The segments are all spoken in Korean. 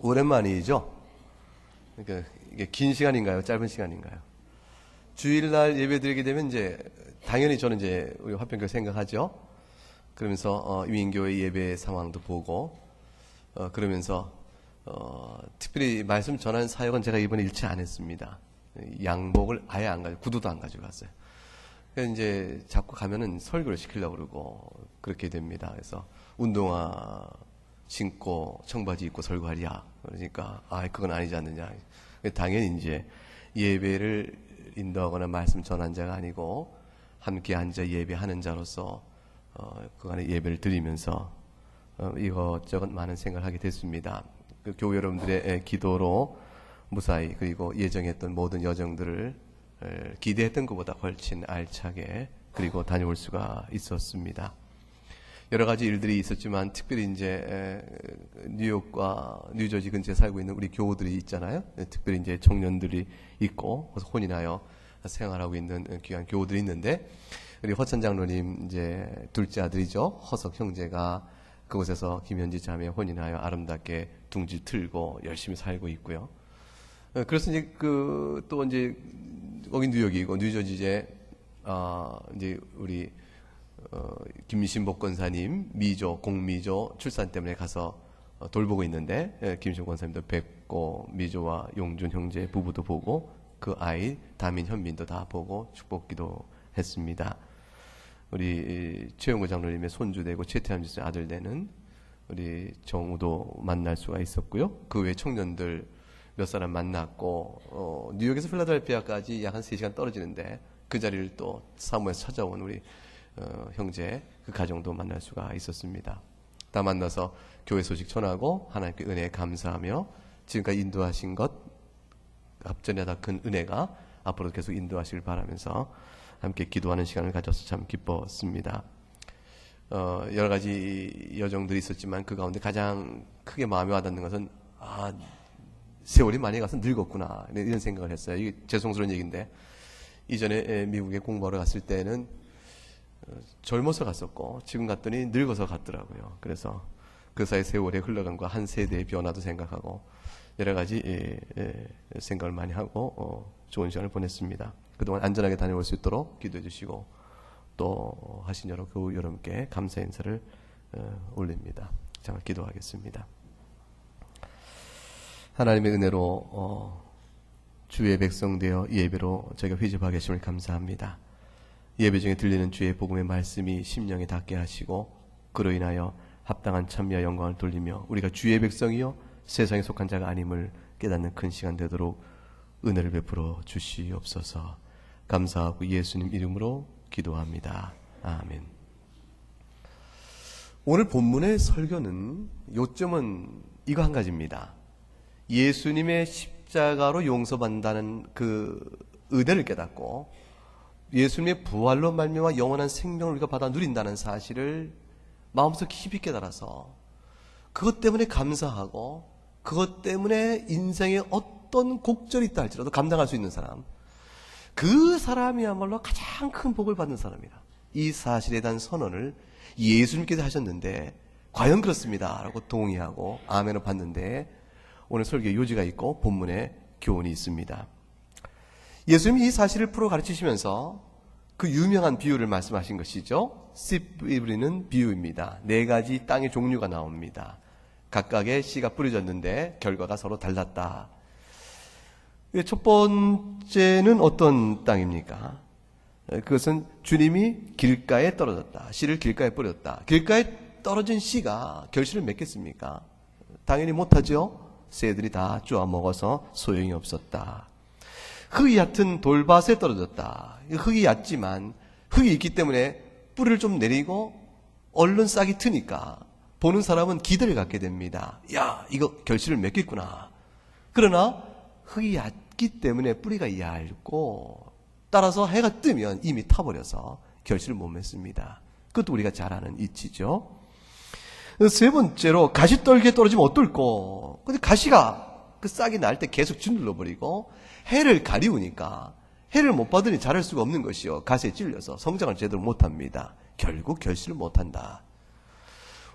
오랜만이죠. 그러니까 이게 긴 시간인가요? 짧은 시간인가요? 주일날 예배 드리게 되면 이제 당연히 저는 이제 우리 화평교회 생각하죠. 그러면서 위인교회 예배 상황도 보고 그러면서 특별히 말씀 전하는 사역은 제가 이번에 잃지 않았습니다. 양복을 아예 안 가지고 구두도 안 가지고 갔어요. 그래서 이제 자꾸 가면은 설교를 시키려고 그러고 그렇게 됩니다. 그래서 운동화 신고 청바지 입고 설교하랴. 그러니까 그건 아니지 않느냐. 당연히 이제 예배를 인도하거나 말씀 전한 자가 아니고 함께 앉아 예배하는 자로서 그간의 예배를 드리면서 이것저것 많은 생각을 하게 됐습니다. 그 교회 여러분들의 기도로 무사히 그리고 예정했던 모든 여정들을 기대했던 것보다 훨씬 알차게 그리고 다녀올 수가 있었습니다. 여러 가지 일들이 있었지만 특별히 이제 뉴욕과 뉴저지 근처에 살고 있는 우리 교우들이 있잖아요. 특별히 이제 청년들이 있고 그래서 혼인하여 생활하고 있는 귀한 교우들이 있는데 우리 허천 장로님 이제 둘째 아들이죠. 허석 형제가 그곳에서 김현지 자매 혼인하여 아름답게 둥지 틀고 열심히 살고 있고요. 그래서 이제 또 이제 거기 뉴욕이고 뉴저지 이제 우리 김신복 권사님 미조 공미조 출산 때문에 가서 돌보고 있는데 김신복 권사님도 뵙고 미조와 용준 형제 부부도 보고 그 아이 다민 현민도 다 보고 축복기도 했습니다. 우리 최영구 장로님의 손주 되고 최태함 지수 아들 되는 우리 정우도 만날 수가 있었고요. 그 외 청년들 몇 사람 만났고 뉴욕에서 필라델피아까지 약 한 3시간 떨어지는데 그 자리를 또 사무에서 찾아온 우리 형제 그 가정도 만날 수가 있었습니다. 다 만나서 교회 소식 전하고 하나님께 은혜에 감사하며 지금까지 인도하신 것 앞전에다 큰 은혜가 앞으로 계속 인도하시길 바라면서 함께 기도하는 시간을 가져서 참 기뻤습니다. 여러 가지 여정들이 있었지만 그 가운데 가장 크게 마음에 와닿는 것은 세월이 많이 가서 늙었구나 이런 생각을 했어요. 이게 죄송스러운 얘기인데 이전에 미국에 공부하러 갔을 때는 젊어서 갔었고 지금 갔더니 늙어서 갔더라고요. 그래서 그 사이 세월의 흘러간과 한 세대의 변화도 생각하고 여러 가지 생각을 많이 하고 좋은 시간을 보냈습니다. 그동안 안전하게 다녀올 수 있도록 기도해 주시고 또 하신 여러 교우 여러분께 감사 인사를 올립니다. 잠깐 기도하겠습니다. 하나님의 은혜로 주의 백성 되어 예배로 저희가 회집하게 하심을 감사합니다. 예배 중에 들리는 주의 복음의 말씀이 심령에 닿게 하시고 그로 인하여 합당한 찬미와 영광을 돌리며 우리가 주의 백성이요 세상에 속한 자가 아님을 깨닫는 큰 시간 되도록 은혜를 베풀어 주시옵소서. 감사하고 예수님 이름으로 기도합니다. 아멘. 오늘 본문의 설교는 요점은 이거 한 가지입니다. 예수님의 십자가로 용서받는다는 그 의대를 깨닫고 예수님의 부활로 말미암아 영원한 생명을 우리가 받아 누린다는 사실을 마음속 깊이 깨달아서 그것 때문에 감사하고 그것 때문에 인생에 어떤 곡절이 있다 할지라도 감당할 수 있는 사람, 그 사람이야말로 가장 큰 복을 받는 사람이다. 이 사실에 대한 선언을 예수님께서 하셨는데 과연 그렇습니다 라고 동의하고 아멘을 받는데 오늘 설교에 요지가 있고 본문에 교훈이 있습니다. 예수님이 이 사실을 풀어 가르치시면서 그 유명한 비유를 말씀하신 것이죠. 씨 뿌리는 비유입니다. 4가지 땅의 종류가 나옵니다. 각각의 씨가 뿌려졌는데 결과가 서로 달랐다. 첫 번째는 어떤 땅입니까? 그것은 주님이 길가에 떨어졌다. 씨를 길가에 뿌렸다. 길가에 떨어진 씨가 결실을 맺겠습니까? 당연히 못하죠. 새들이 다 쪼아 먹어서 소용이 없었다. 흙이 얕은 돌밭에 떨어졌다. 흙이 얕지만 흙이 있기 때문에 뿌리를 좀 내리고 얼른 싹이 트니까 보는 사람은 기대를 갖게 됩니다. 야, 이거 결실을 맺겠구나. 그러나 흙이 얕기 때문에 뿌리가 얇고 따라서 해가 뜨면 이미 타버려서 결실을 못 맺습니다. 그것도 우리가 잘 아는 이치죠. 세 번째로 가시떨기에 떨어지면 어떨꼬? 근데 가시가 그 싹이 날 때 계속 짓눌러버리고 해를 가리우니까 해를 못 받으니 자랄 수가 없는 것이요. 가시에 찔려서 성장을 제대로 못합니다. 결국 결실을 못한다.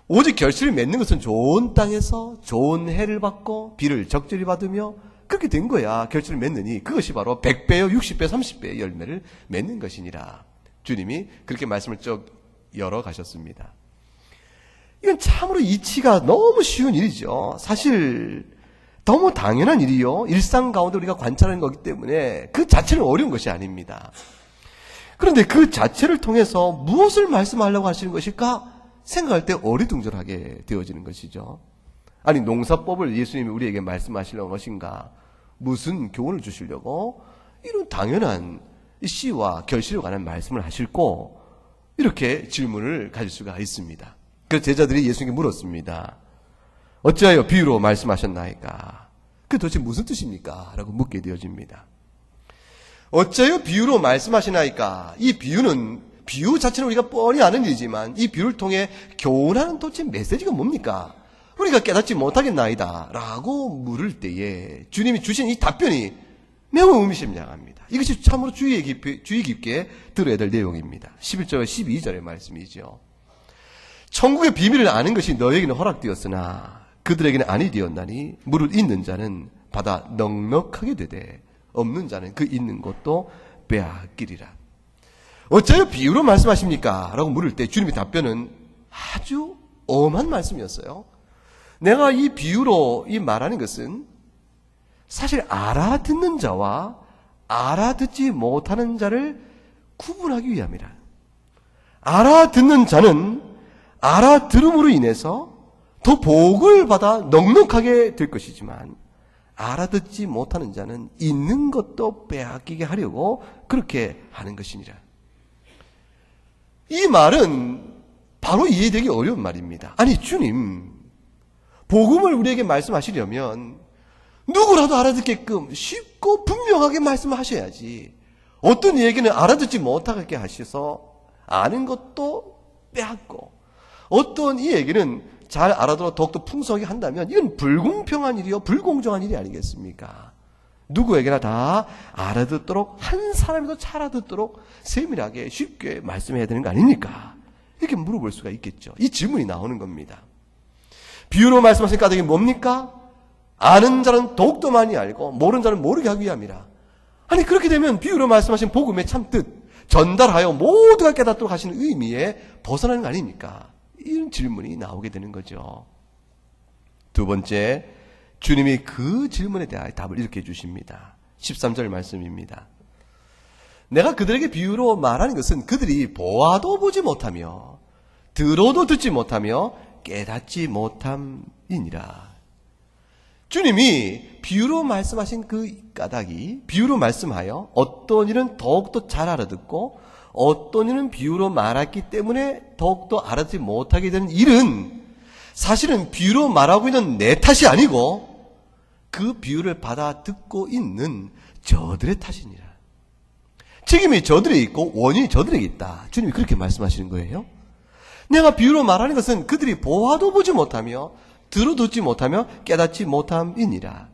오직 결실을 맺는 것은 좋은 땅에서 좋은 해를 받고 비를 적절히 받으며 그렇게 된 거야. 결실을 맺느니 그것이 바로 100배요 60배 30배의 열매를 맺는 것이니라. 주님이 그렇게 말씀을 쭉 열어 가셨습니다. 이건 참으로 이치가 너무 쉬운 일이죠. 사실 너무 당연한 일이요. 일상 가운데 우리가 관찰하는 거기 때문에 그 자체는 어려운 것이 아닙니다. 그런데 그 자체를 통해서 무엇을 말씀하려고 하시는 것일까 생각할 때 어리둥절하게 되어지는 것이죠. 아니, 농사법을 예수님이 우리에게 말씀하시려는 것인가? 무슨 교훈을 주시려고 이런 당연한 씨와 결실에 관한 말씀을 하실고 이렇게 질문을 가질 수가 있습니다. 그 제자들이 예수님께 물었습니다. 어찌하여 비유로 말씀하셨나이까? 그 도대체 무슨 뜻입니까? 라고 묻게 되어집니다. 어찌하여 비유로 말씀하시나이까? 이 비유는 비유 자체는 우리가 뻔히 아는 일이지만 이 비유를 통해 교훈하는 도대체 메시지가 뭡니까? 우리가 깨닫지 못하겠나이다 라고 물을 때에 주님이 주신 이 답변이 매우 의미심장합니다. 이것이 참으로 주의 깊게 들어야 될 내용입니다. 11절 12절의 말씀이죠. 천국의 비밀을 아는 것이 너에게는 허락되었으나 그들에게는 아니 되었나니 무릇 있는 자는 받아 넉넉하게 되되 없는 자는 그 있는 것도 빼앗기리라. 어째요 비유로 말씀하십니까? 라고 물을 때 주님의 답변은 아주 엄한 말씀이었어요. 내가 이 비유로 이 말하는 것은 사실 알아듣는 자와 알아듣지 못하는 자를 구분하기 위함이라. 알아듣는 자는 알아들음으로 인해서 더 복을 받아 넉넉하게 될 것이지만 알아듣지 못하는 자는 있는 것도 빼앗기게 하려고 그렇게 하는 것이니라. 이 말은 바로 이해되기 어려운 말입니다. 아니 주님, 복음을 우리에게 말씀하시려면 누구라도 알아듣게끔 쉽고 분명하게 말씀하셔야지. 어떤 이야기는 알아듣지 못하게 하셔서 아는 것도 빼앗고 어떤 이 얘기는 잘 알아들어 더욱더 풍성하게 한다면 이건 불공평한 일이요 불공정한 일이 아니겠습니까? 누구에게나 다 알아듣도록 한 사람이도 잘 알아듣도록 세밀하게 쉽게 말씀해야 되는 거 아닙니까? 이렇게 물어볼 수가 있겠죠. 이 질문이 나오는 겁니다. 비유로 말씀하신 까닭이 뭡니까? 아는 자는 더욱더 많이 알고 모르는 자는 모르게 하기 위함이라. 아니 그렇게 되면 비유로 말씀하신 복음의 참 뜻, 전달하여 모두가 깨닫도록 하시는 의미에 벗어나는 거 아닙니까? 이런 질문이 나오게 되는 거죠. 두 번째, 주님이 그 질문에 대하여 답을 이렇게 해주십니다. 13절 말씀입니다. 내가 그들에게 비유로 말하는 것은 그들이 보아도 보지 못하며 들어도 듣지 못하며 깨닫지 못함이니라. 주님이 비유로 말씀하신 그 까닭이 비유로 말씀하여 어떤 일은 더욱더 잘 알아듣고 어떤 일은 비유로 말했기 때문에 더욱더 알아듣지 못하게 되는 일은 사실은 비유로 말하고 있는 내 탓이 아니고 그 비유를 받아 듣고 있는 저들의 탓이니라. 책임이 저들에 있고 원인이 저들에게 있다. 주님이 그렇게 말씀하시는 거예요. 내가 비유로 말하는 것은 그들이 보아도 보지 못하며 들어도 듣지 못하며 깨닫지 못함이니라.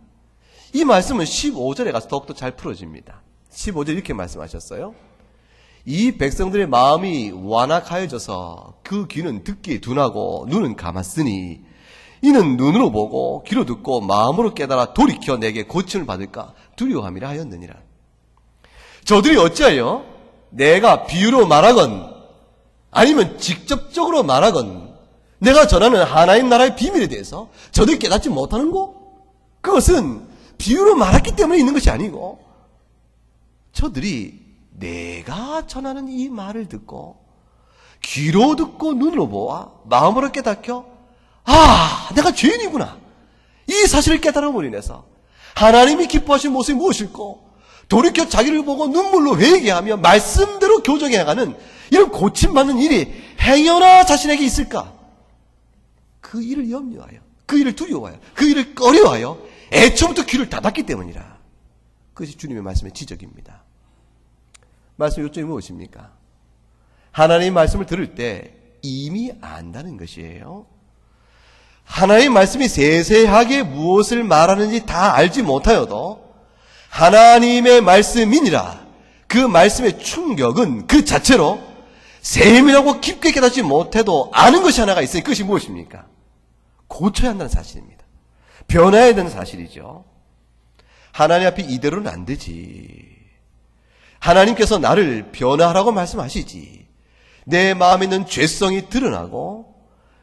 이 말씀은 15절에 가서 더욱더 잘 풀어집니다. 15절 이렇게 말씀하셨어요. 이 백성들의 마음이 완악하여져서 그 귀는 듣기에 둔하고 눈은 감았으니 이는 눈으로 보고 귀로 듣고 마음으로 깨달아 돌이켜 내게 고침을 받을까 두려워함이라 하였느니라. 저들이 어찌하여 내가 비유로 말하건 아니면 직접적으로 말하건 내가 전하는 하나님 나라의 비밀에 대해서 저들이 깨닫지 못하는 거? 그것은 비유로 말했기 때문에 있는 것이 아니고 저들이 내가 전하는 이 말을 듣고 귀로 듣고 눈으로 보아 마음으로 깨닫겨 내가 죄인이구나 이 사실을 깨달음으로 인해서 하나님이 기뻐하신 모습이 무엇일까? 돌이켜 자기를 보고 눈물로 회개하며 말씀대로 교정해 나가는 이런 고침받는 일이 행여나 자신에게 있을까? 그 일을 염려하여 그 일을 두려워하여 그 일을 꺼려하여 애초부터 귀를 닫았기 때문이라. 그것이 주님의 말씀의 지적입니다. 말씀의 요점이 무엇입니까? 하나님의 말씀을 들을 때 이미 안다는 것이에요. 하나님의 말씀이 세세하게 무엇을 말하는지 다 알지 못하여도 하나님의 말씀이니라 그 말씀의 충격은 그 자체로 세밀하고 깊게 깨닫지 못해도 아는 것이 하나가 있으니 그것이 무엇입니까? 고쳐야 한다는 사실입니다. 변화해야 되는 사실이죠. 하나님 앞에 이대로는 안 되지. 하나님께서 나를 변화하라고 말씀하시지. 내 마음에 있는 죄성이 드러나고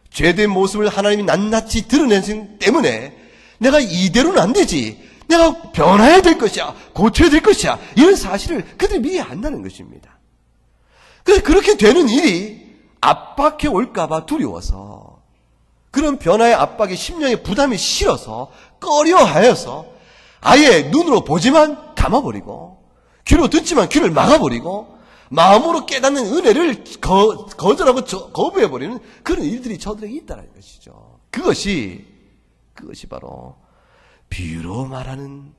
죄된 모습을 하나님이 낱낱이 드러내신 때문에 내가 이대로는 안 되지. 내가 변화해야 될 것이야. 고쳐야 될 것이야. 이런 사실을 그들이 미리 안다는 것입니다. 그래서 그렇게 되는 일이 압박해 올까봐 두려워서 그런 변화의 압박이 심령의 부담이 실어서 꺼려하여서 아예 눈으로 보지만 감아버리고 귀로 듣지만 귀를 막아버리고 마음으로 깨닫는 은혜를 거절하고 거부해버리는 그런 일들이 저들에게 있다는 것이죠. 그것이 바로 비유로 말하는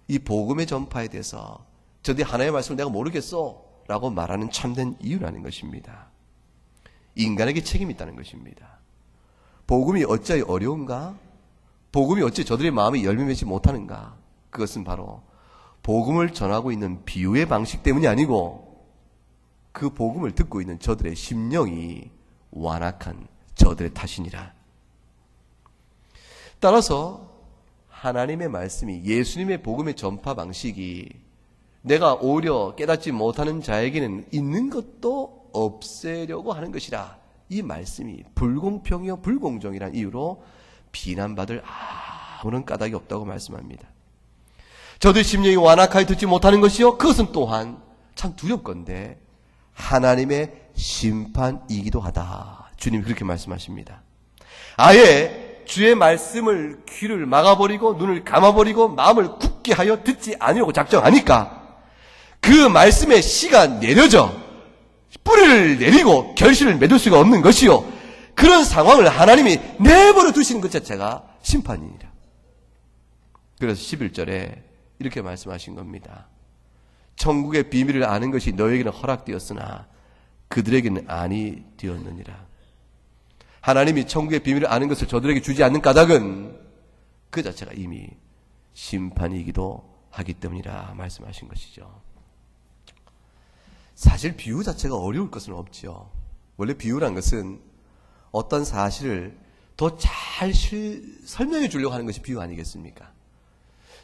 이 복음의 전파에 대해서 저들이 하나님의 말씀을 내가 모르겠어 라고 말하는 참된 이유라는 것입니다. 인간에게 책임이 있다는 것입니다. 복음이 어찌 어려운가? 복음이 어찌 저들의 마음이 열매 맺지 못하는가? 그것은 바로 복음을 전하고 있는 비유의 방식 때문이 아니고 그 복음을 듣고 있는 저들의 심령이 완악한 저들의 탓이니라. 따라서 하나님의 말씀이 예수님의 복음의 전파 방식이 내가 오히려 깨닫지 못하는 자에게는 있는 것도 없애려고 하는 것이라. 이 말씀이 불공평이요 불공정이라는 이유로 비난받을 아무런 까닭이 없다고 말씀합니다. 저들 심령이 완악하게 듣지 못하는 것이요 그것은 또한 참 두렵건데 하나님의 심판이기도 하다. 주님이 그렇게 말씀하십니다. 아예 주의 말씀을 귀를 막아버리고 눈을 감아버리고 마음을 굳게 하여 듣지 아니하고 작정하니까 그 말씀의 씨가 내려져 뿌리를 내리고 결실을 맺을 수가 없는 것이요 그런 상황을 하나님이 내버려 두시는 것 자체가 심판이니라. 그래서 11절에 이렇게 말씀하신 겁니다. 천국의 비밀을 아는 것이 너에게는 허락되었으나 그들에게는 아니 되었느니라. 하나님이 천국의 비밀을 아는 것을 저들에게 주지 않는 까닭은 그 자체가 이미 심판이기도 하기 때문이라 말씀하신 것이죠. 사실 비유 자체가 어려울 것은 없지요. 원래 비유란 것은 어떤 사실을 더 잘 설명해 주려고 하는 것이 비유 아니겠습니까?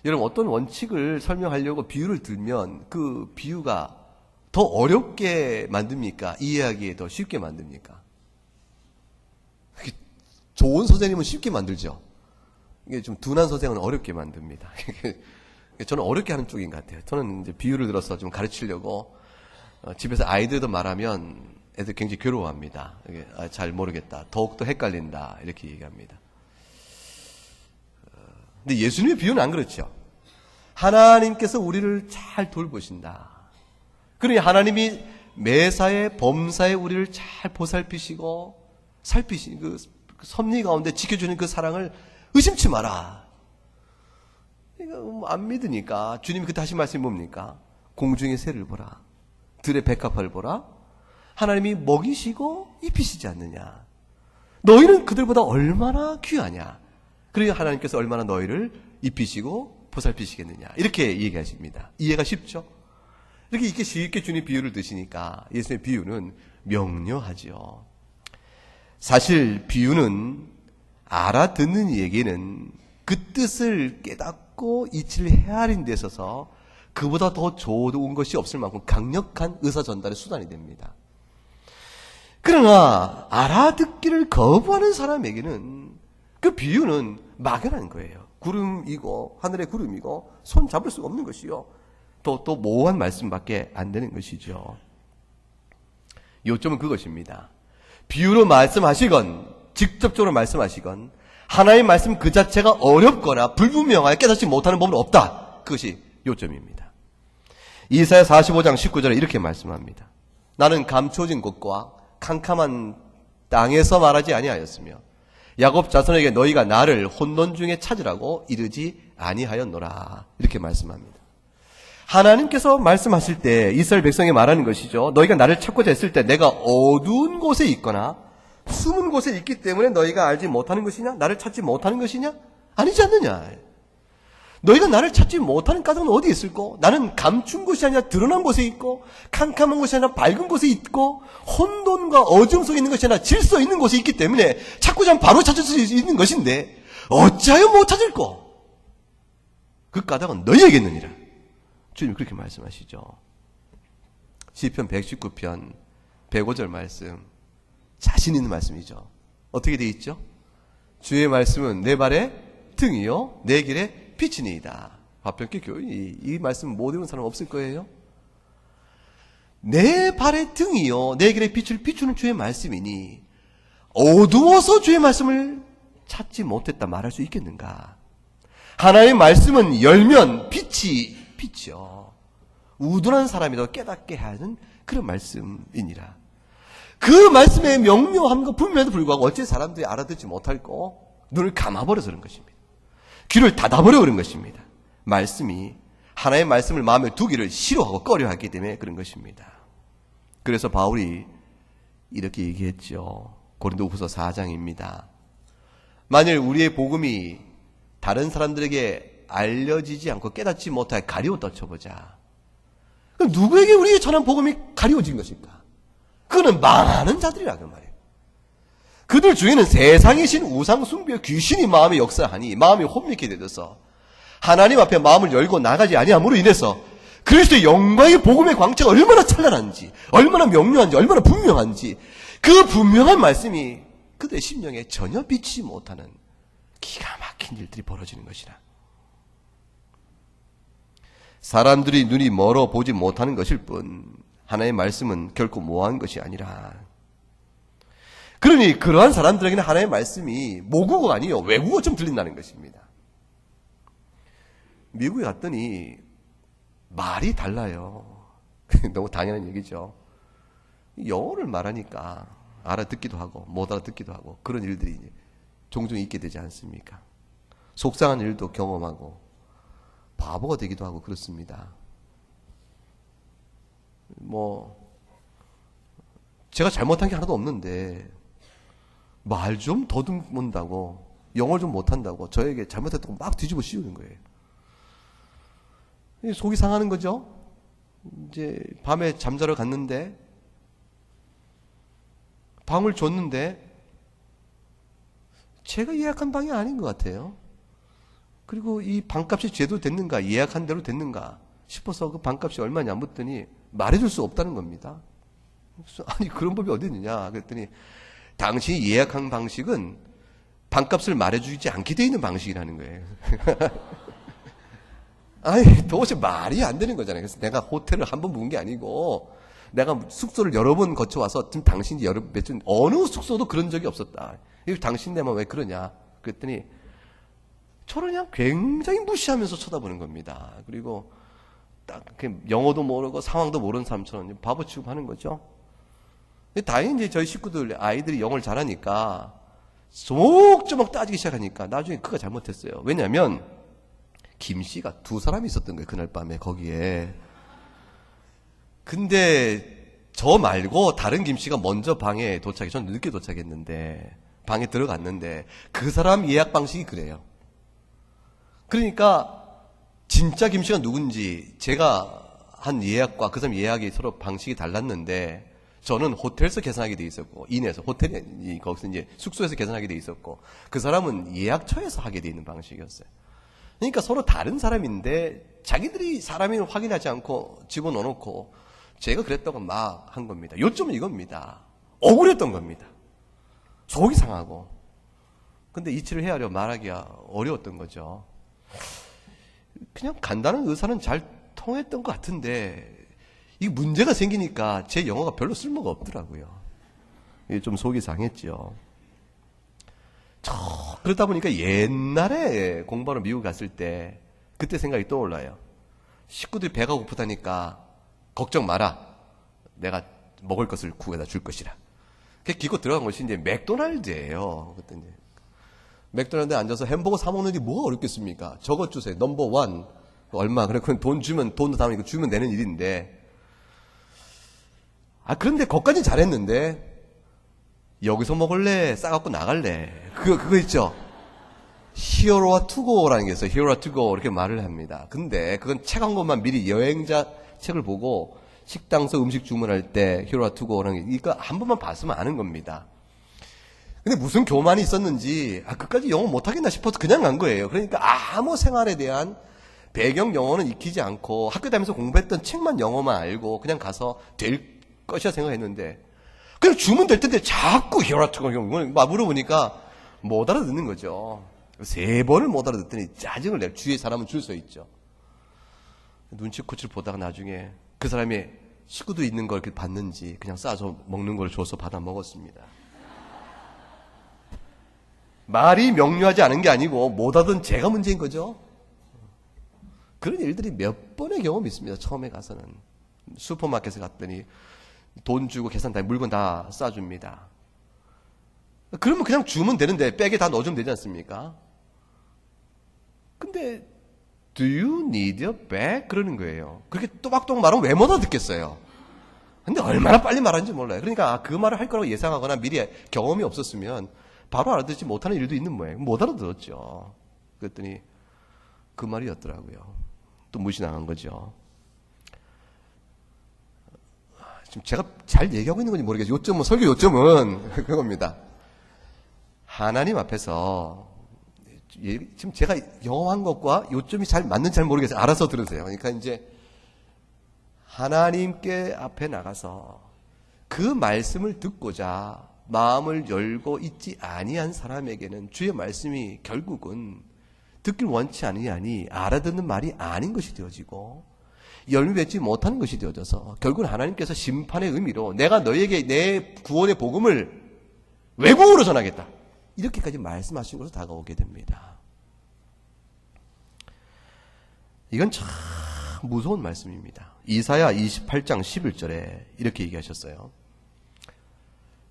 여러분 어떤 원칙을 설명하려고 비유를 들면 그 비유가 더 어렵게 만듭니까? 이해하기에 더 쉽게 만듭니까? 좋은 선생님은 쉽게 만들죠. 이게 좀 둔한 선생은 어렵게 만듭니다. 저는 어렵게 하는 쪽인 것 같아요. 저는 이제 비유를 들어서 좀 가르치려고 집에서 아이들도 말하면 애들 굉장히 괴로워합니다. 잘 모르겠다. 더욱더 헷갈린다. 이렇게 얘기합니다. 근데 예수님의 비유는 안 그렇죠. 하나님께서 우리를 잘 돌보신다. 그러니 하나님이 매사에 범사에 우리를 잘 보살피시고 살피시는 그 섭리 가운데 지켜주는 그 사랑을 의심치 마라. 이거 안 믿으니까 주님이 그때 하신 말씀이 뭡니까? 공중의 새를 보라. 들의 백합화를 보라. 하나님이 먹이시고 입히시지 않느냐. 너희는 그들보다 얼마나 귀하냐. 그러니까 하나님께서 얼마나 너희를 입히시고 보살피시겠느냐. 이렇게 얘기하십니다. 이해가 쉽죠? 이렇게 쉽게 주님 비유를 드시니까 예수님의 비유는 명료하지요. 사실 비유는 알아듣는 이에게는 그 뜻을 깨닫고 이치를 헤아린 데 있어서 그보다 더 좋은 것이 없을 만큼 강력한 의사 전달의 수단이 됩니다. 그러나 알아듣기를 거부하는 사람에게는 그 비유는 막연한 거예요. 구름이고 하늘의 구름이고 손 잡을 수가 없는 것이요. 또 모호한 말씀밖에 안 되는 것이죠. 요점은 그것입니다. 비유로 말씀하시건 직접적으로 말씀하시건 하나님의 말씀 그 자체가 어렵거나 불분명하게 깨닫지 못하는 법은 없다. 그것이 요점입니다. 이사야 45장 19절에 이렇게 말씀합니다. 나는 감춰진 곳과 캄캄한 땅에서 말하지 아니하였으며 야곱 자손에게 너희가 나를 혼돈 중에 찾으라고 이르지 아니하였노라. 이렇게 말씀합니다. 하나님께서 말씀하실 때 이스라엘 백성에 말하는 것이죠. 너희가 나를 찾고자 했을 때 내가 어두운 곳에 있거나 숨은 곳에 있기 때문에 너희가 알지 못하는 것이냐? 나를 찾지 못하는 것이냐? 아니지 않느냐? 너희가 나를 찾지 못하는 까닭은 어디에 있을꼬? 나는 감춘 곳이 아니라 드러난 곳에 있고, 캄캄한 곳이 아니라 밝은 곳에 있고, 혼돈과 어둠 속에 있는 것이 아니라 질서 있는 곳에 있기 때문에 찾고자 하면 바로 찾을 수 있는 것인데 어찌하여 못 찾을꼬? 그 까닭은 너희에게 있느니라. 주님이 그렇게 말씀하시죠. 시편 119편 105절 말씀, 자신 있는 말씀이죠. 어떻게 되어 있죠? 주의 말씀은 내 발의 등이요 내 길의 빛이니이다. 화평교 교인이 이 말씀 못 외운 사람 없을 거예요. 내 발의 등이요 내 길의 빛을 비추는 주의 말씀이니 어두워서 주의 말씀을 찾지 못했다 말할 수 있겠는가? 하나님의 말씀은 열면 빛이요 우둔한 사람이라도 깨닫게 하는 그런 말씀이니라. 그 말씀의 명료함과 분명에도 불구하고 어째 사람들이 알아듣지 못할꼬? 눈을 감아버려서 그런 것입니다. 귀를 닫아버려 그런 것입니다. 말씀이 하나의 말씀을 마음에 두기를 싫어하고 꺼려하기 때문에 그런 것입니다. 그래서 바울이 이렇게 얘기했죠. 고린도후서 4장입니다. 만일 우리의 복음이 다른 사람들에게 알려지지 않고 깨닫지 못하여 가리워 떨쳐보자. 그럼 누구에게 우리의 전한 복음이 가리워진 것일까? 그거는 망하는 자들이라 그 말이에요. 그들 중에는 세상의 신 우상 숭배의 귀신이 마음에 역사하니 마음이 혼미케 되어서 하나님 앞에 마음을 열고 나가지 아니함으로 인해서 그리스도의 영광의 복음의 광채가 얼마나 찬란한지, 얼마나 명료한지, 얼마나 분명한지 그 분명한 말씀이 그들의 심령에 전혀 비치지 못하는 기가 막힌 일들이 벌어지는 것이라. 사람들이 눈이 멀어 보지 못하는 것일 뿐 하나님의 말씀은 결코 모호한 것이 아니라. 그러니 그러한 사람들에게는 하나님의 말씀이 모국어가 아니요 외국어처럼 들린다는 것입니다. 미국에 갔더니 말이 달라요. 너무 당연한 얘기죠. 영어를 말하니까 알아듣기도 하고 못 알아듣기도 하고 그런 일들이 종종 있게 되지 않습니까? 속상한 일도 경험하고 바보가 되기도 하고 그렇습니다. 제가 잘못한 게 하나도 없는데 말 좀 더듬는다고 영어를 좀 못한다고 저에게 잘못했다고 막 뒤집어 씌우는 거예요. 속이 상하는 거죠. 이제 밤에 잠자러 갔는데 방을 줬는데 제가 예약한 방이 아닌 것 같아요. 그리고 이 방값이 제대로 됐는가, 예약한 대로 됐는가 싶어서 그 방값이 얼마냐 묻더니 말해줄 수 없다는 겁니다. 아니 그런 법이 어디 있느냐 그랬더니 당신이 예약한 방식은 방값을 말해주지 않게 되어 있는 방식이라는 거예요. 아니 도대체 말이 안 되는 거잖아요. 그래서 내가 호텔을 한 번 묵은 게 아니고 내가 숙소를 여러 번 거쳐와서 지금 당신이 몇주 어느 숙소도 그런 적이 없었다. 이거 당신네만 왜 그러냐 그랬더니 저를 그냥 굉장히 무시하면서 쳐다보는 겁니다. 그리고 딱 영어도 모르고 상황도 모르는 사람처럼 바보 취급하는 거죠. 다행히 이제 저희 식구들 아이들이 영어를 잘하니까 조목조목 따지기 시작하니까 나중에 그가 잘못했어요. 왜냐하면 김씨가 두 사람이 있었던 거예요. 그날 밤에 거기에. 근데 저 말고 다른 김씨가 먼저 방에 도착해. 저는 늦게 도착했는데 방에 들어갔는데 그 사람 예약 방식이 그래요. 그러니까 진짜 김씨가 누군지 제가 한 예약과 그 사람 예약이 서로 방식이 달랐는데 저는 호텔에서 계산하게 돼 있었고 인에서 호텔이 거기서 이제 숙소에서 계산하게 돼 있었고 그 사람은 예약처에서 하게 돼 있는 방식이었어요. 그러니까 서로 다른 사람인데 자기들이 사람임을 확인하지 않고 집어넣어놓고 제가 그랬다고 막 한 겁니다. 요점은 이겁니다. 억울했던 겁니다. 속이 상하고. 근데 이치를 헤아려 말하기가 어려웠던 거죠. 그냥 간단한 의사는 잘 통했던 것 같은데 이 문제가 생기니까 제 영어가 별로 쓸모가 없더라고요. 이게 좀 속이 상했죠. 그러다 보니까 옛날에 공부하러 미국 갔을 때 그때 생각이 떠올라요. 식구들이 배가 고프다니까 걱정 마라. 내가 먹을 것을 구해다 줄 것이라. 기껏 들어간 것이 이제 맥도날드예요. 그때 이제 맥도날드에 앉아서 햄버거 사 먹는 게 뭐가 어렵겠습니까? 저것 주세요. 넘버 원 얼마? 그래 그럼 돈 주면 돈도 다음에 주면 되는 일인데. 그런데 거기까지 잘했는데 여기서 먹을래? 싸갖고 나갈래? 그거 있죠? 히어로와 투고라는 게 있어요. 히어로와 투고 이렇게 말을 합니다. 근데 그건 책 한 권만 미리 여행자 책을 보고 식당에서 음식 주문할 때 히어로와 투고라는 게 이거 한 번만 봤으면 아는 겁니다. 근데 무슨 교만이 있었는지 끝까지 영어 못하겠나 싶어서 그냥 간 거예요. 그러니까 아무 생활에 대한 배경 영어는 익히지 않고 학교 다니면서 공부했던 책만 영어만 알고 그냥 가서 될 것이라 생각했는데 그냥 주문 될 텐데 자꾸 히어로와 투고 물어보니까 못 알아듣는 거죠. 3번을 못 알아듣더니 짜증을 내요. 주위에 사람은 줄 서 있죠. 눈치코치를 보다가 나중에 그 사람이 식구도 있는 걸 이렇게 봤는지 그냥 싸서 먹는 걸 줘서 받아 먹었습니다. 말이 명료하지 않은 게 아니고 못 하던 제가 문제인 거죠. 그런 일들이 몇 번의 경험이 있습니다. 처음에 가서는 슈퍼마켓에 갔더니 돈 주고 계산 다 물건 다 싸줍니다. 그러면 그냥 주면 되는데 백에 다 넣어주면 되지 않습니까? 근데 Do you need a bag? 그러는 거예요. 그렇게 또박또박 말하면 왜 못 알아듣겠어요? 근데 얼마나 빨리 말하는지 몰라요. 그러니까 그 말을 할 거라고 예상하거나 미리 경험이 없었으면 바로 알아듣지 못하는 일도 있는 모양이에요. 못 알아들었죠. 그랬더니 그 말이었더라고요. 또 무시당한 거죠. 지금 제가 잘 얘기하고 있는 건지 모르겠어요. 요점은, 설교 요점은 그겁니다. 하나님 앞에서 지금 제가 영어한 것과 요점이 잘 맞는지 잘 모르겠어요. 알아서 들으세요. 그러니까 이제 하나님께 앞에 나가서 그 말씀을 듣고자 마음을 열고 있지 아니한 사람에게는 주의 말씀이 결국은 듣길 원치 않으니 알아듣는 말이 아닌 것이 되어지고 열매 맺지 못하는 것이 되어져서 결국은 하나님께서 심판의 의미로 내가 너에게 내 구원의 복음을 외국으로 전하겠다. 이렇게까지 말씀하신 것으로 다가오게 됩니다. 이건 참 무서운 말씀입니다. 이사야 28장 11절에 이렇게 얘기하셨어요.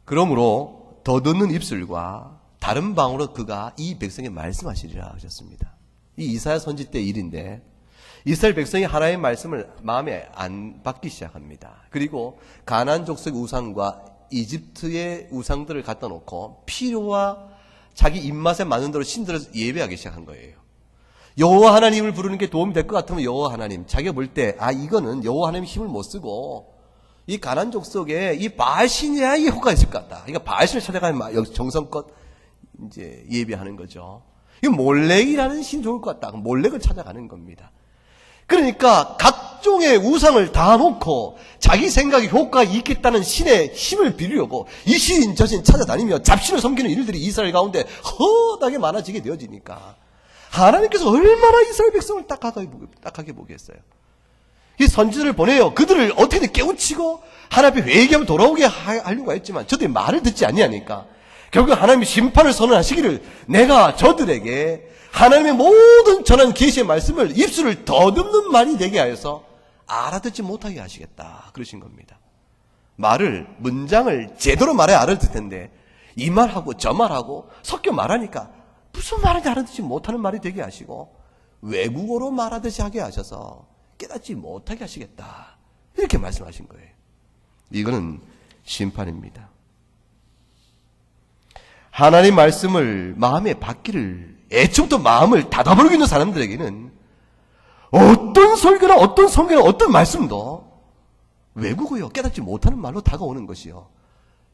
그러므로 더듬는 입술과 다른 방으로 그가 이 백성에 말씀하시리라 하셨습니다. 이 이사야 선지 때 일인데 이스라엘 백성이 하나님의 말씀을 마음에 안 받기 시작합니다. 그리고 가나안 족속의 우상과 이집트의 우상들을 갖다 놓고 필요와 자기 입맛에 맞는 대로 신들을 예배하기 시작한 거예요. 여호와 하나님을 부르는 게 도움이 될 것 같으면 여호와 하나님, 자기가 볼 때 이거는 여호와 하나님 힘을 못 쓰고 이 가나안 족속에 이 바알신이야 이 효과가 있을 것 같다. 그러니까 바알신을 찾아가면 정성껏 이제 예배하는 거죠. 이 몰렉이라는 신 좋을 것 같다. 몰렉을 찾아가는 겁니다. 그러니까 각종의 우상을 다 놓고 자기 생각에 효과가 있겠다는 신의 힘을 빌려고 이 신 저 신 찾아다니며 잡신을 섬기는 일들이 이스라엘 가운데 허다하게 많아지게 되어지니까 하나님께서 얼마나 이스라엘 백성을 딱하게 보겠어요. 이 선지자를 보내요. 그들을 어떻게든 깨우치고 하나님 앞에 회개하며 돌아오게 하려고 했지만 저들이 말을 듣지 아니하니까 결국 하나님이 심판을 선언하시기를 내가 저들에게 하나님의 모든 전한 계시의 말씀을 입술을 더듬는 말이 되게 하여서 알아듣지 못하게 하시겠다 그러신 겁니다. 문장을 제대로 말해야 알아듣을 텐데 이 말하고 저 말하고 섞여 말하니까 무슨 말인지 알아듣지 못하는 말이 되게 하시고 외국어로 말하듯이 하게 하셔서 깨닫지 못하게 하시겠다 이렇게 말씀하신 거예요. 이거는 심판입니다. 하나님 말씀을 마음에 받기를 애초부터 마음을 닫아버리고 있는 사람들에게는 어떤 설교나 어떤 성경이나 어떤 말씀도 외국어요 깨닫지 못하는 말로 다가오는 것이요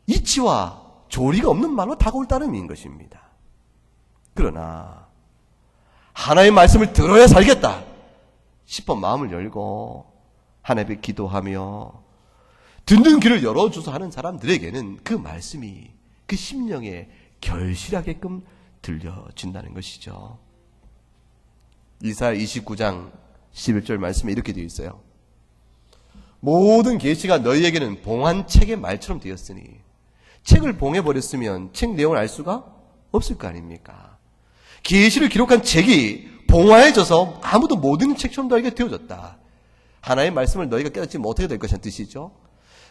이치와 조리가 없는 말로 다가올 따름인 것입니다. 그러나 하나님의 말씀을 들어야 살겠다 싶어 마음을 열고 하나님께 기도하며 듣는 귀를 열어줘서 하는 사람들에게는 그 말씀이 그 심령에 결실하게끔 들려진다는 것이죠. 이사야 29장 11절 말씀에 이렇게 되어 있어요. 모든 계시가 너희에게는 봉한 책의 말처럼 되었으니 책을 봉해버렸으면 책 내용을 알 수가 없을 거 아닙니까? 계시를 기록한 책이 봉화해져서 아무도 못 읽는 책처럼 너희에게 되어졌다. 하나의 말씀을 너희가 깨닫지 못하게 될 것이라는 뜻이죠.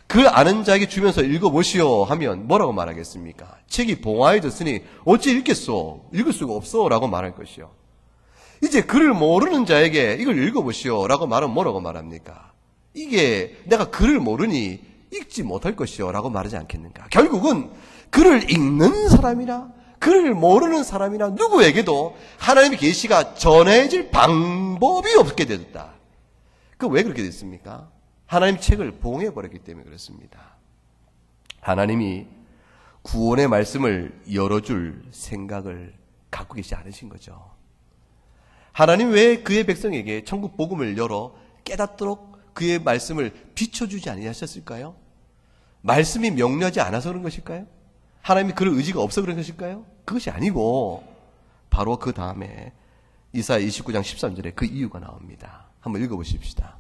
그 아는 자에게 주면서 읽어보시오 하면 뭐라고 말하겠습니까? 책이 봉화해졌으니 어찌 읽겠소? 읽을 수가 없어 라고 말할 것이요. 이제 글을 모르는 자에게 이걸 읽어보시오 라고 말하면 뭐라고 말합니까? 이게 내가 글을 모르니 읽지 못할 것이요 라고 말하지 않겠는가? 결국은 글을 읽는 사람이나 그를 모르는 사람이나 누구에게도 하나님의 계시가 전해질 방법이 없게 되었다. 그 왜 그렇게 됐습니까? 하나님 책을 봉해버렸기 때문에 그렇습니다. 하나님이 구원의 말씀을 열어줄 생각을 갖고 계시지 않으신 거죠. 하나님 왜 그의 백성에게 천국 복음을 열어 깨닫도록 그의 말씀을 비춰주지 아니하셨을까요? 말씀이 명료하지 않아서 그런 것일까요? 하나님이 그럴 의지가 없어 그런 것일까요? 그것이 아니고 바로 그 다음에 이사야 29장 13절에 그 이유가 나옵니다. 한번 읽어보십시다.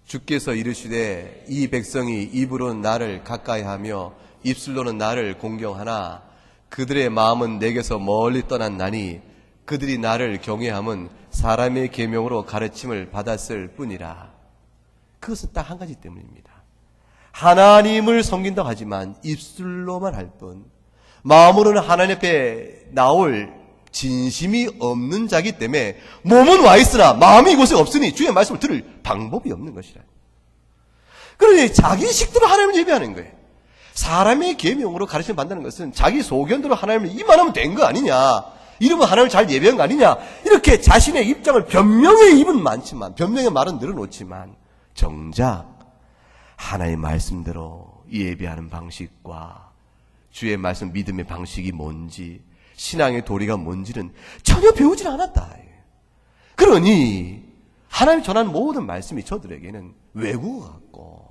주께서 이르시되 이 백성이 입으로는 나를 가까이하며 입술로는 나를 공경하나 그들의 마음은 내게서 멀리 떠났나니 그들이 나를 경외함은 사람의 계명으로 가르침을 받았을 뿐이라. 그것은 딱 한 가지 때문입니다. 하나님을 섬긴다고 하지만 입술로만 할 뿐 마음으로는 하나님 앞에 나올 진심이 없는 자기 때문에 몸은 와 있으나 마음이 이곳에 없으니 주의 말씀을 들을 방법이 없는 것이라. 그러니 자기 식대로 하나님을 예배하는 거예요. 사람의 계명으로 가르침을 받는 것은 자기 소견대로 하나님을 이만하면 된 거 아니냐, 이러면 하나님을 잘 예배한 거 아니냐, 이렇게 자신의 입장을 변명의 입은 많지만, 변명의 말은 늘어놓지만 정작 하나님의 말씀대로 예배하는 방식과 주의 말씀 믿음의 방식이 뭔지, 신앙의 도리가 뭔지는 전혀 배우질 않았다. 그러니 하나님이 전하는 모든 말씀이 저들에게는 외국어 같고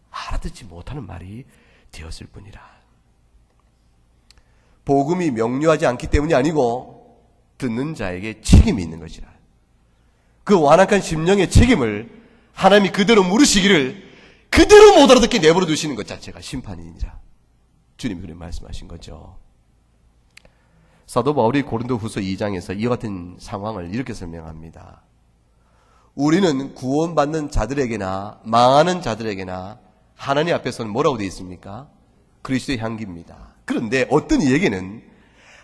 알아듣지 못하는 말이 되었을 뿐이라. 복음이 명료하지 않기 때문이 아니고 듣는 자에게 책임이 있는 것이라. 그 완악한 심령의 책임을 하나님이 그대로 물으시기를 그대로 못 알아듣게 내버려 두시는 것 자체가 심판이니라. 주님이 그렇게 말씀하신 거죠. 사도 바울이 고린도후서 2장에서 이와 같은 상황을 이렇게 설명합니다. 우리는 구원받는 자들에게나 망하는 자들에게나 하나님 앞에서는 뭐라고 되어 있습니까? 그리스도의 향기입니다. 그런데 어떤 이에게는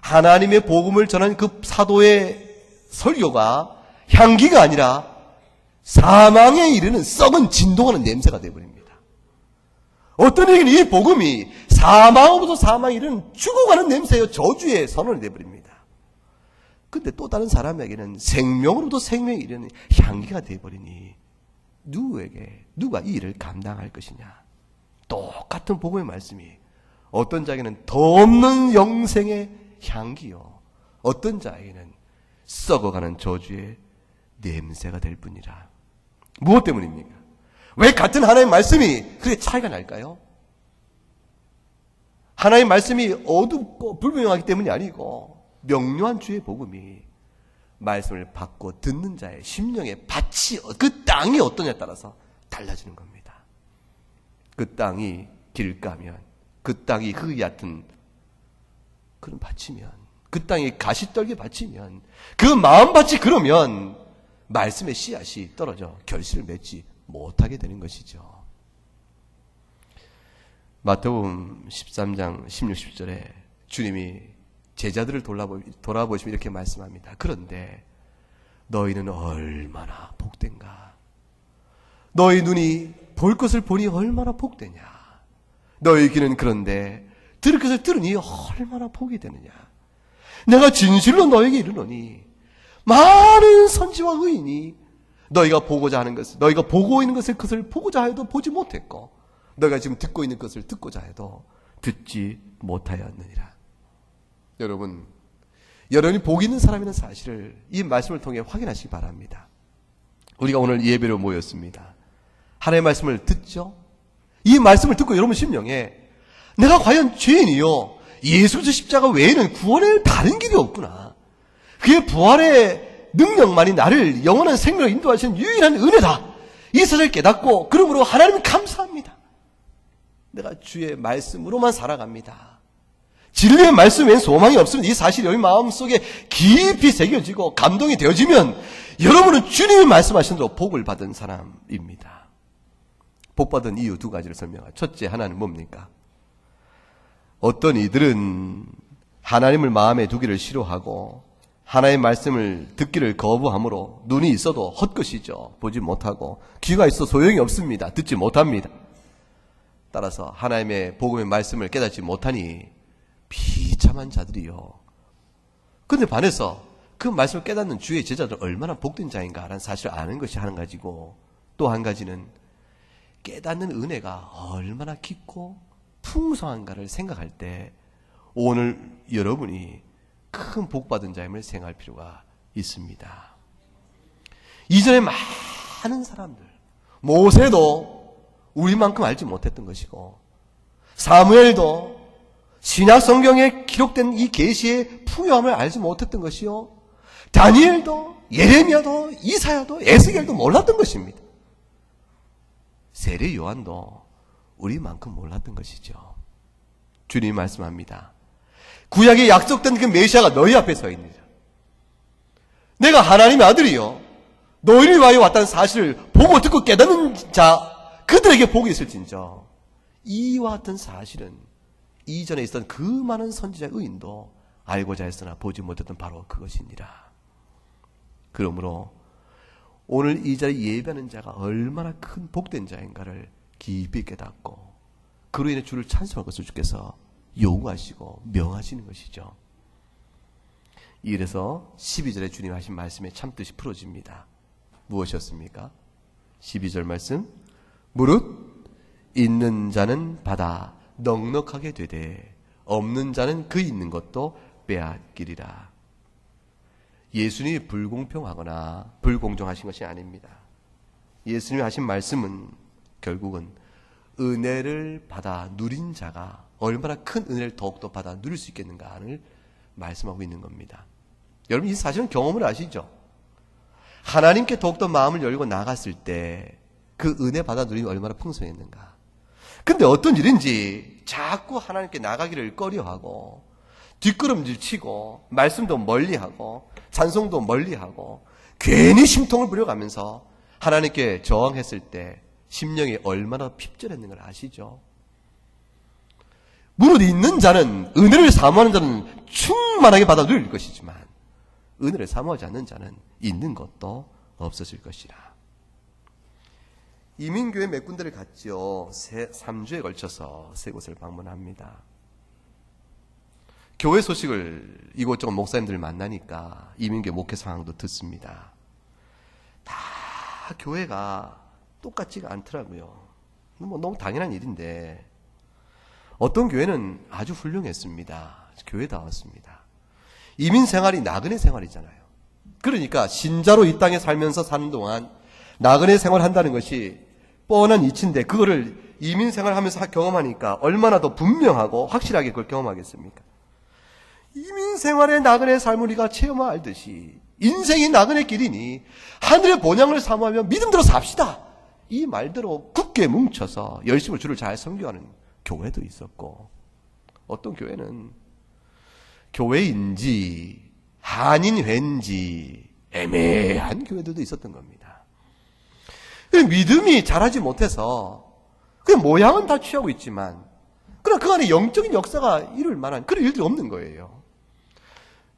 하나님의 복음을 전한 그 사도의 설교가 향기가 아니라 사망에 이르는 썩은 진동하는 냄새가 되어버립니다. 어떤 이에게는 이 복음이 사망으로부터 사망에 이르는 죽어가는 냄새요, 저주의 선언이 되어버립니다. 근데 또 다른 사람에게는 생명으로부터 생명에 이르는 향기가 되어버리니 누가 이 일을 감당할 것이냐. 똑같은 복음의 말씀이 어떤 자에게는 더 없는 영생의 향기요, 어떤 자에게는 썩어가는 저주의 냄새가 될 뿐이라. 무엇 때문입니까? 왜 같은 하나님의 말씀이 그렇게 차이가 날까요? 하나님의 말씀이 어둡고 불분명하기 때문이 아니고 명료한 주의 복음이 말씀을 받고 듣는 자의 심령의 밭이, 그 땅이 어떠냐에 따라서 달라지는 겁니다. 그 땅이 길가면, 그 땅이 흙이 얕은 그런 밭이면, 그 땅이 가시떨기 밭이면, 그 마음밭이 그러면 말씀의 씨앗이 떨어져 결실을 맺지 못하게 되는 것이죠. 마태복음 13장 16, 17절에 주님이 제자들을 돌아보시며 이렇게 말씀합니다. 그런데 너희는 얼마나 복된가. 너희 눈이 볼 것을 보니 얼마나 복되냐. 너희 귀는 그런데 들을 것을 들으니 얼마나 복이 되느냐. 내가 진실로 너에게 이르노니 많은 선지와 의인이 너희가 보고자 하는 것을, 너희가 보고 있는 것을 그것을 보고자 해도 보지 못했고 너희가 지금 듣고 있는 것을 듣고자 해도 듣지 못하였느니라. 여러분이 복이 있는 사람이라는 사실을 이 말씀을 통해 확인하시기 바랍니다. 우리가 오늘 예배로 모였습니다. 하나님의 말씀을 듣죠? 이 말씀을 듣고 여러분 심령에 내가 과연 죄인이요, 예수 그리스도 십자가 외에는 구원의 다른 길이 없구나, 그의 부활의 능력만이 나를 영원한 생명으로 인도하시는 유일한 은혜다, 이 사실을 깨닫고 그러므로 하나님 감사합니다. 내가 주의 말씀으로만 살아갑니다. 진리의 말씀 외엔 소망이 없으면 이 사실이 여러분 마음속에 깊이 새겨지고 감동이 되어지면 여러분은 주님이 말씀하신 대로 복을 받은 사람입니다. 복 받은 이유 두 가지를 설명하죠. 첫째, 하나는 뭡니까? 어떤 이들은 하나님을 마음에 두기를 싫어하고 하나님의 말씀을 듣기를 거부함으로 눈이 있어도 헛것이죠. 보지 못하고, 귀가 있어 소용이 없습니다. 듣지 못합니다. 따라서 하나님의 복음의 말씀을 깨닫지 못하니 비참한 비참한 자들이요. 근데 반해서 그 말씀을 깨닫는 주의 제자들은 얼마나 복된 자인가라는 사실을 아는 것이 한 가지고, 또 한 가지는 깨닫는 은혜가 얼마나 깊고 풍성한가를 생각할 때 오늘 여러분이 큰 복받은 자임을 생각할 필요가 있습니다. 이전에 많은 사람들, 모세도 우리만큼 알지 못했던 것이고, 사무엘도 신약 성경에 기록된 이 계시의 풍요함을 알지 못했던 것이요, 다니엘도 예레미야도 이사야도 에스겔도 몰랐던 것입니다. 세례 요한도 우리만큼 몰랐던 것이죠. 주님이 말씀합니다. 구약에 약속된 그 메시아가 너희 앞에 서 있느니라. 내가 하나님의 아들이요 너희를 위하여 왔다는 사실을 보고 듣고 깨닫는 자 그들에게 복이 있을진저. 이와 같은 사실은 이전에 있었던 그 많은 선지자 의인도 알고자 했으나 보지 못했던 바로 그것이니라. 그러므로 오늘 이 자리에 예배하는 자가 얼마나 큰 복된 자인가를 깊이 깨닫고 그로 인해 주를 찬송할 것을 주께서 요구하시고 명하시는 것이죠. 이래서 12절에 주님 하신 말씀에 참 뜻이 풀어집니다. 무엇이었습니까? 12절 말씀, 무릇 있는 자는 받아 넉넉하게 되되 없는 자는 그 있는 것도 빼앗기리라. 예수님이 불공평하거나 불공정하신 것이 아닙니다. 예수님이 하신 말씀은 결국은 은혜를 받아 누린 자가 얼마나 큰 은혜를 더욱더 받아 누릴 수 있겠는가를 말씀하고 있는 겁니다. 여러분 이 사실은 경험을 아시죠? 하나님께 더욱더 마음을 열고 나갔을 때 그 은혜 받아 누림이 얼마나 풍성했는가. 근데 어떤 일인지 자꾸 하나님께 나가기를 꺼려하고 뒷걸음질 치고 말씀도 멀리하고 찬송도 멀리하고 괜히 심통을 부려가면서 하나님께 저항했을 때 심령이 얼마나 핍절했는 걸 아시죠? 무릇 있는 자는, 은혜를 사모하는 자는 충만하게 받아 누릴 것이지만 은혜를 사모하지 않는 자는 있는 것도 없어질 것이라. 이민교회 몇 군데를 갔죠. 3주에 걸쳐서 3곳을 방문합니다. 교회 소식을 이곳저곳 목사님들 만나니까 이민교회 목회 상황도 듣습니다. 다 교회가 똑같지가 않더라고요. 뭐 너무 당연한 일인데 어떤 교회는 아주 훌륭했습니다. 교회다웠습니다. 이민 생활이 나그네 생활이잖아요. 그러니까 신자로 이 땅에 살면서 사는 동안 나그네 생활한다는 것이 뻔한 이치인데 그거를 이민 생활하면서 경험하니까 얼마나 더 분명하고 확실하게 그걸 경험하겠습니까? 이민 생활의 나그네 삶을 우리가 체험하 알듯이 인생이 나그네 길이니 하늘의 본향을 사모하며 믿음대로 삽시다. 이 말대로 굳게 뭉쳐서 열심히 주를 잘 섬겨하는 교회도 있었고, 어떤 교회는 교회인지 한인회인지 애매한 교회들도 있었던 겁니다. 믿음이 자라지 못해서 그 모양은 다 취하고 있지만 그러나 그 안에 영적인 역사가 이룰 만한 그런 일들이 없는 거예요.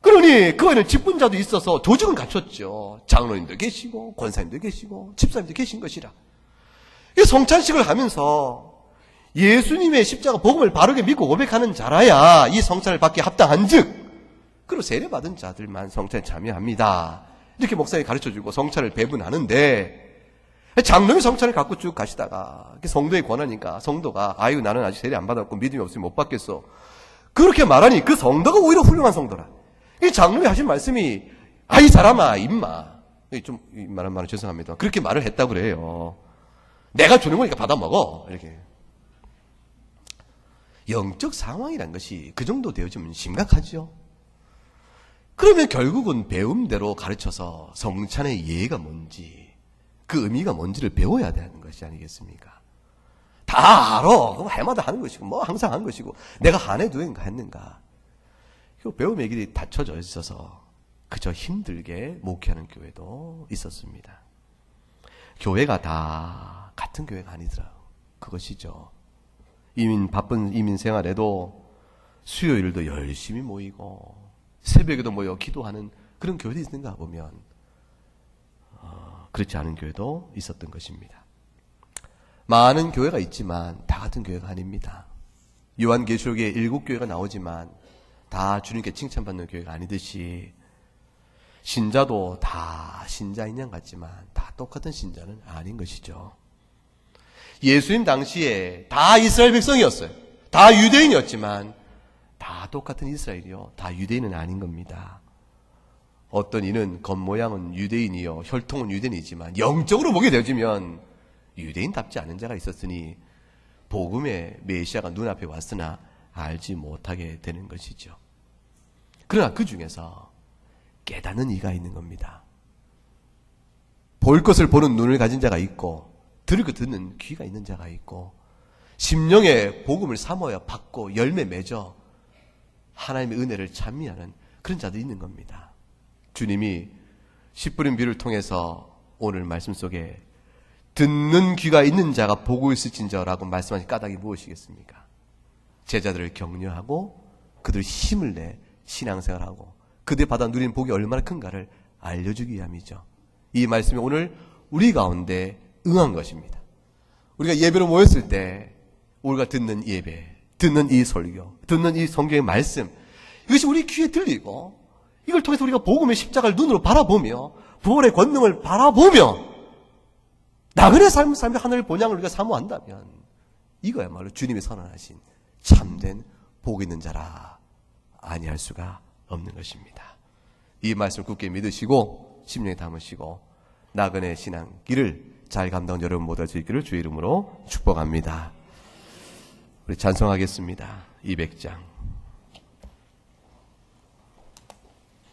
그러니 그 안에 직분자도 있어서 조직은 갖췄죠. 장로님도 계시고 권사님도 계시고 집사님도 계신 것이라. 이 성찬식을 하면서 예수님의 십자가 복음을 바르게 믿고 고백하는 자라야 이 성찬을 받기 합당한 즉 그리고 세례받은 자들만 성찬에 참여합니다. 이렇게 목사님이 가르쳐주고 성찬을 배분하는데 장로의 성찬을 갖고 쭉 가시다가 성도의 권하니까 성도가 아유 나는 아직 세례 안 받았고 믿음이 없으면 못 받겠어. 그렇게 말하니 그 성도가 오히려 훌륭한 성도라. 이 장로의 하신 말씀이 아이 사람아 임마 좀 말은 죄송합니다. 그렇게 말을 했다고 그래요. 내가 주는 거니까 받아 먹어. 이렇게 영적 상황이란 것이 그 정도 되어지면 심각하죠. 그러면 결국은 배움대로 가르쳐서 성찬의 예가 뭔지 그 의미가 뭔지를 배워야 되는 것이 아니겠습니까? 다 알아. 그거 해마다 하는 것이고 뭐 항상 하는 것이고 내가 한 해 두 해인가 했는가. 그 배움의 길이 닫혀져 있어서 그저 힘들게 목회하는 교회도 있었습니다. 교회가 다 같은 교회가 아니더라. 그것이죠. 바쁜 이민 생활에도 수요일도 열심히 모이고 새벽에도 모여 기도하는 그런 교회도 있는가 보면 그렇지 않은 교회도 있었던 것입니다. 많은 교회가 있지만 다 같은 교회가 아닙니다. 요한계시록에 7교회가 나오지만 다 주님께 칭찬받는 교회가 아니듯이 신자도 다 신자인 양 같지만 다 똑같은 신자는 아닌 것이죠. 예수님 당시에 다 이스라엘 백성이었어요. 다 유대인이었지만 다 똑같은 이스라엘이요. 다 유대인은 아닌 겁니다. 어떤 이는 겉모양은 유대인이요 혈통은 유대인이지만 영적으로 보게 되어지면 유대인답지 않은 자가 있었으니 복음의 메시아가 눈앞에 왔으나 알지 못하게 되는 것이죠. 그러나 그 중에서 깨닫는 이가 있는 겁니다. 볼 것을 보는 눈을 가진 자가 있고 들을 것 듣는 귀가 있는 자가 있고 심령의 복음을 사모하여 받고 열매 맺어 하나님의 은혜를 찬미하는 그런 자들이 있는 겁니다. 주님이 씨 뿌린 비를 통해서 오늘 말씀 속에 듣는 귀가 있는 자가 보고 있을진저라고 말씀하신 까닭이 무엇이겠습니까? 제자들을 격려하고 그들 힘을 내 신앙생활하고 그들 받아 누리는 복이 얼마나 큰가를 알려주기 위함이죠. 이 말씀이 오늘 우리 가운데 응한 것입니다. 우리가 예배로 모였을 때 우리가 듣는 예배, 듣는 이 설교, 듣는 이 성경의 말씀, 이것이 우리 귀에 들리고 이걸 통해서 우리가 복음의 십자가를 눈으로 바라보며 부활의 권능을 바라보며 나그네 삶의 하늘 본향을 우리가 사모한다면 이거야말로 주님이 선언하신 참된 복 있는 자라 아니할 수가 없는 것입니다. 이 말씀을 굳게 믿으시고 심령에 담으시고 나그네 신앙 길을 잘 감당한 여러분 모두 할 수 있기를 주의 이름으로 축복합니다. 우리 찬송하겠습니다. 200장